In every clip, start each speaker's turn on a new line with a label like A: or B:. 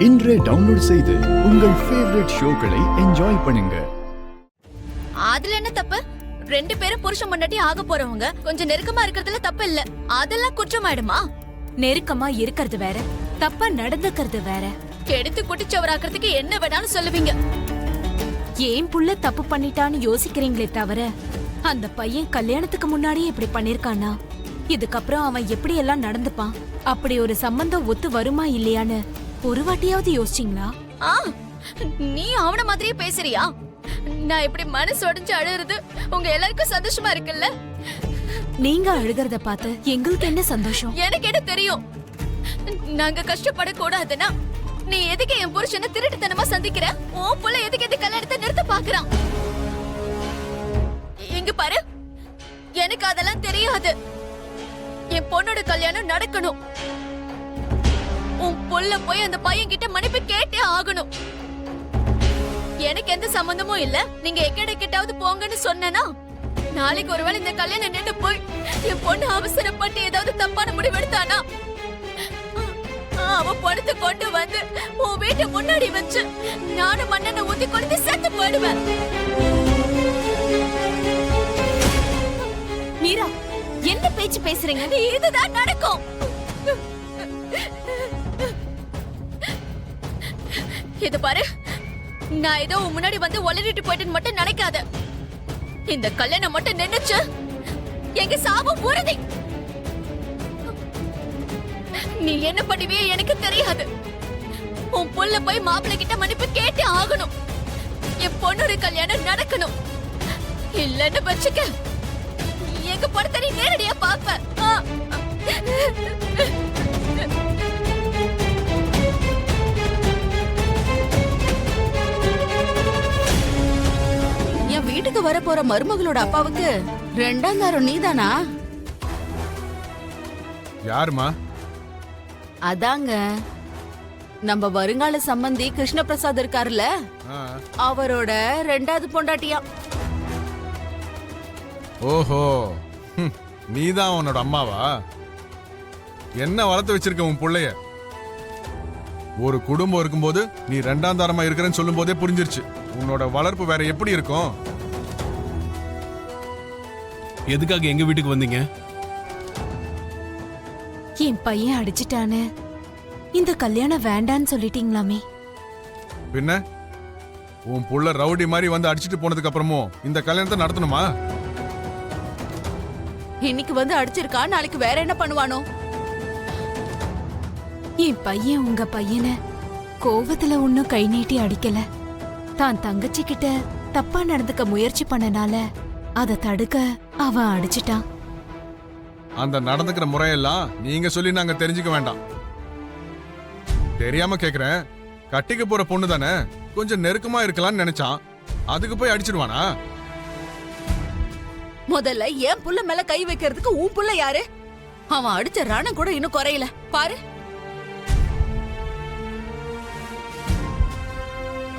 A: இன்றே டவுன்லோட் செய்து உங்கள் ஃபேவரட் ஷோக்களை என்ஜாய் பண்ணுங்க.
B: அதுல என்ன தப்பு? ரெண்டு பேரும் புருஷன் முன்னாடி ஆக போறவங்க கொஞ்சம் நெருக்கமா இருக்கிறதுல தப்பு இல்ல. அதெல்லாம் குற்றமாயிடுமா?
C: நெருக்கமா இருக்கிறது வேற, தப்பா நடந்துக்கிறது வேற.
B: கெடுத்து குட்டிச்சவராக்கிறதுக்கு என்ன வேணாலும் சொல்லுவீங்க.
C: ஏன் புள்ள தப்பு பண்ணிட்டான்னு யோசிக்கிறீங்களே தவிர, அந்த பையன் கல்யாணத்துக்கு முன்னாடியே இப்படி பண்ணிருக்கானா, இதுக்கப்புறம் அவன் எப்படி எல்லாம் நடந்துப்பான், அப்படி ஒரு சம்பந்தம் ஒத்து வருமா இல்லையான்னு ஒரு வாட்டியாவது யோசிச்சீங்களா?
B: நீ அவன மாதிரியே பேசுறியா? நான் இப்படி மனசு உடைஞ்சு அழுறது உங்க எல்லாருக்கும் சந்தோஷமா இருக்குல்ல?
C: நீங்க அழுகிறத பார்த்து எங்களுக்கு என்ன சந்தோஷம்?
B: எனக்கு என்ன தெரியும்? நாங்க கஷ்டப்பட கூடாதுன்னா நீ எதுக்கு என் புருஷனை திருட்டுத்தனமா சந்திக்கிற? உன் புள்ள எதுக்கு எது கல்யாணத்தை நிறுத்த பாக்குறான்? இங்க பாரு, எனக்கு அதெல்லாம் தெரியாது. என் பொண்ணோட கல்யாணம் நடக்கணும். உன் புள்ள போய் அந்த பையன் கிட்ட மன்னிப்பு கேட்டே ஆகணும். எனக்கு எந்த சம்பந்தமும் இல்ல. நீங்க எக்கட கிட்டாவது போங்கன்னு சொன்னா நாளைக்கு ஒருவேளை இந்த கல்யாணம் நின்று போய் என் பொண்ணு அவசரப்பட்டு ஏதாவது தப்பான முடிவெடுத்தானா, அவ பணத்தை கொண்டு வந்து உன் வீட்டை முன்னாடி வச்சு நானும் மண்ணெண்ணை ஊத்தி கொண்டு செத்து போயிடுவேன்.
C: மீரா, என்ன பேச்சு பேசுறீங்க?
B: இதுதான் நடக்கும். இது பாரு, நான் ஏதோ உன் முன்னாடி வந்து ஒளிரிட்டு போயிட்டேன்னு மட்டும் நினைக்காத. இந்த கல்யாணம் மட்டும் நின்னுச்சு, எங்க சாபம் உறுதி. நீ என்ன பண்ணுவியே எனக்கு தெரியாது. உன் புள்ள போய் மாப்பிள்ளை கிட்ட மன்னிப்பு கேட்டே ஆகணும். என் பொண்ணோட கல்யாணம் நடக்கணும். இல்லன்னு வச்சுக்க, எங்க படத்தை நீ நேரடியா பாப்ப.
D: வீட்டுக்கு வர போற மருமகளோட அப்பாவுக்கு ரெண்டாம் தாரம் நீதானா?
E: யாருமா?
D: அதாங்க, நம்ம வருங்கால சம்பந்தி கிருஷ்ண பிரசாத் இருக்காருல்ல, அவரோட ரெண்டாவது பொண்டாட்டியா.
E: ஓஹோ, நீதான் உன்னோட அம்மாவா? என்ன வளர்த்து வச்சிருக்க உன் புள்ளைய? ஒரு குடும்பம் இருக்கும்போது நீ ரெண்டாம் தாரமா இருக்கிறன்னு சொல்லும் போதே புரிஞ்சிருச்சு உன்னோட வளர்ப்பு வேற எப்படி இருக்கும்.
F: எதுக்காக எங்க வீட்டுக்கு வந்தீங்க?
C: என் பையன் அடிச்சிட்டானே, இந்த கல்யாணம் வேண்டான்னு சொல்லிட்டீங்களாமே.
E: பின்ன உன் புள்ள ரவுடி மாதிரி வந்து அடிச்சிட்டு போனதுக்கு அப்புறமும் இந்த கல்யாணத்தை நடத்தணுமா?
D: இன்னைக்கு வந்து அடிச்சிருக்கா, நாளைக்கு வேற என்ன பண்ணுவானோ?
C: என் பையன் உங்க பையனை கோவத்துல ஒன்னும் கை நீட்டி அடிக்கல. தான் தங்கச்சி கிட்ட தப்பா நடந்துக்க முயற்சி பண்ணனால அத தடுக்க அவன் அடிச்சிட்டான்.
E: அந்த நடந்துக்கிற முறையெல்லாம் நீங்க சொல்லி நாங்க தெரிஞ்சுக்க வேண்டாம். தெரியாம கேக்குறேன், கட்டிக்க போற பொண்ணு தானே, கொஞ்சம் நெருக்கமா இருக்கலாம்னு நினைச்சான், அதுக்கு போய் அடிச்சிடுவானா?
D: முதல்ல என் புள்ள மேல கை வைக்கிறதுக்கு உன் புள்ள யாரு? அவன் அடிச்ச ரணம் கூட இன்னும் குறையல பாரு.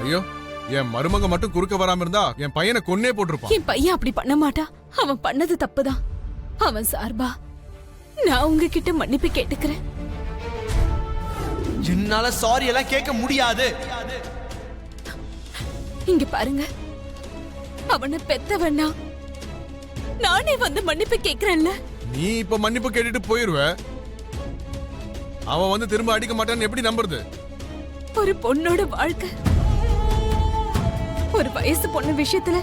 E: ஐயோ, என் மருமக மட்டும் குறுக்க வராம இருந்தா என் பையனை கொன்னே போட்டிருப்பான்.
C: என் பையன் அப்படி பண்ண மாட்டான். அவன் பண்ணது தப்புதான். அவன் சார்பா நான் உங்ககிட்ட மன்னிப்பு கேட்டுக்கிறேன்.
G: என்னால சாரி எல்லாம் கேட்க முடியாது.
C: இங்க பாருங்க, அவனை பெத்தவனா நானே வந்து மன்னிப்பு கேக்குறேன்ல.
E: நீ இப்ப மன்னிப்பு கேட்டுட்டு போயிருவ, அவன் வந்து திரும்ப அடிக்க மாட்டான்னு எப்படி நம்புறது?
C: ஒரு பொண்ணோட வாழ்க்கை, ஒரு வயசு பொண்ணு விஷயத்துல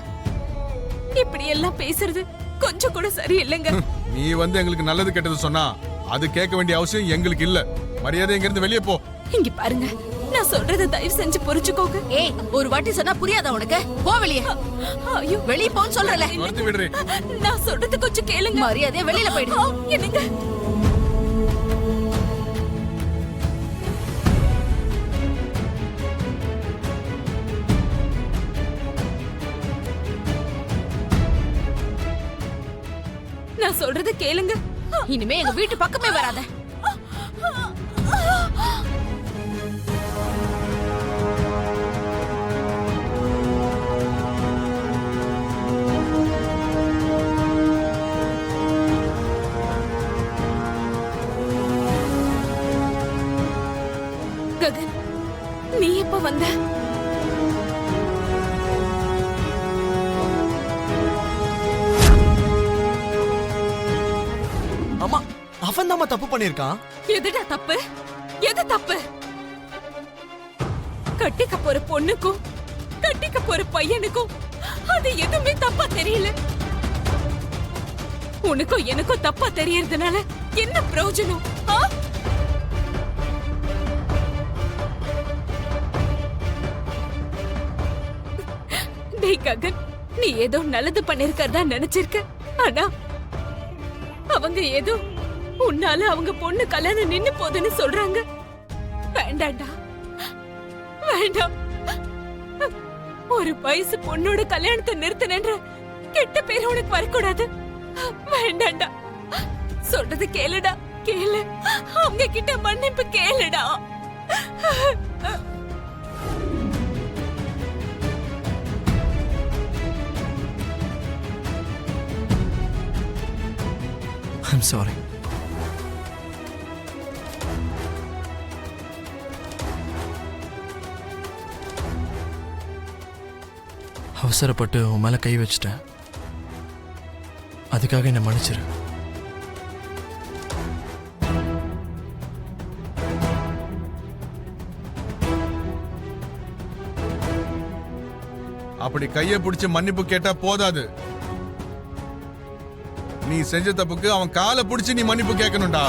C: இப்படி எல்லாம் பேசுறது கொஞ்சம் கூட சரியில்லைங்க.
E: நீ வந்து எங்களுக்கு நல்லது கெட்டது சொன்னா அது கேட்க வேண்டிய அவசியம் எங்களுக்கு இல்ல. மரியாதை இங்க இருந்து வெளியே போ.
C: இங்க பாருங்க, நான் சொல்றத தயவு செஞ்சு புரிஞ்சுக்கோங்க.
D: ஏய், ஒரு வாட்டி சொன்னா புரியாதா உனக்கு? போ வெளியே.
C: ஐயோ,
D: வெளியே போன்னு சொல்றல.
E: வரது விடுறே.
C: நான் சொல்றது கொஞ்சம் கேளுங்க.
D: மரியாதையா வெளியில போயிடு.
C: என்னங்க? நான் சொல்றத கேளுங்க.
D: இனிமே எங்க வீட்டு பக்கமே வராத.
C: நீ எப்ப வந்த?
G: அம்மா அவன் தான் தப்பு பண்ணிருக்கான்.
C: எதுடா தப்பு? எது தப்பு? கட்டிக்க போற பொண்ணுக்கும் கட்டிக்க போற பையனுக்கும் அது எதுவுமே தப்பா தெரியல. உனக்கும் எனக்கும் தப்பா தெரியறதுனால என்ன பிரயோஜனம்? ஆ? டேய் ககன், நீ ஏதோ நல்லது பண்ணிருக்கறதா நினைச்சிருக்க. ஆனா அவங்க ஏதோ உன்னால அவங்க பொண்ணு கல்யாணம் நின்னு போதுன்னு சொல்றாங்க. வேண்டாண்டா, வேண்டாம். ஒரு வயசு பொண்ணோட கல்யாணத்தை நிறுத்தினன்ற கெட்ட பேர் உனக்கு வரக்கூடாது. வேண்டாண்டா, சொல்றது கேளுடா, கேளு. அவங்க கிட்ட மன்னிப்பு கேளுடா.
G: I'm sorry. அவசரப்பட்டு உன் மேல கை வச்சிட்டேன். அதுக்காக என்ன மன்னிச்சிரு.
E: அப்படி கையை பிடிச்சு மன்னிப்பு கேட்டா போதாது. நீ செஞ்ச தப்புக்கு அவன் காலை பிடிச்சு நீ மன்னிப்பு கேட்கணும்டா.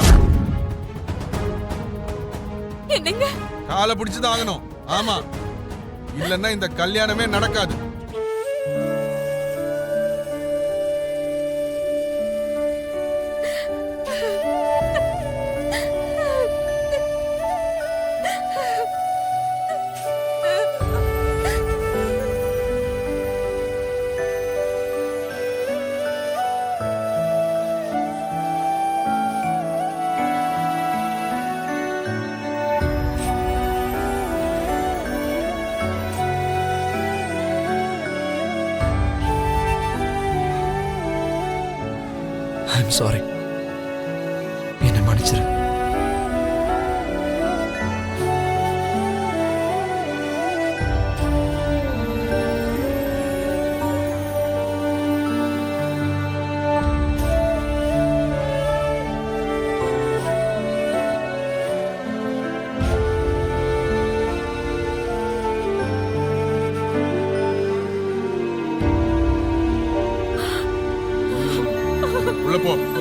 C: என்னங்க?
E: காலை பிடிச்சுதான் ஆகணும். ஆமா, இல்லன்னா இந்த கல்யாணமே நடக்காது.
G: I'm sorry. என்னை மன்னிச்சிரு.
E: உள்ள போ.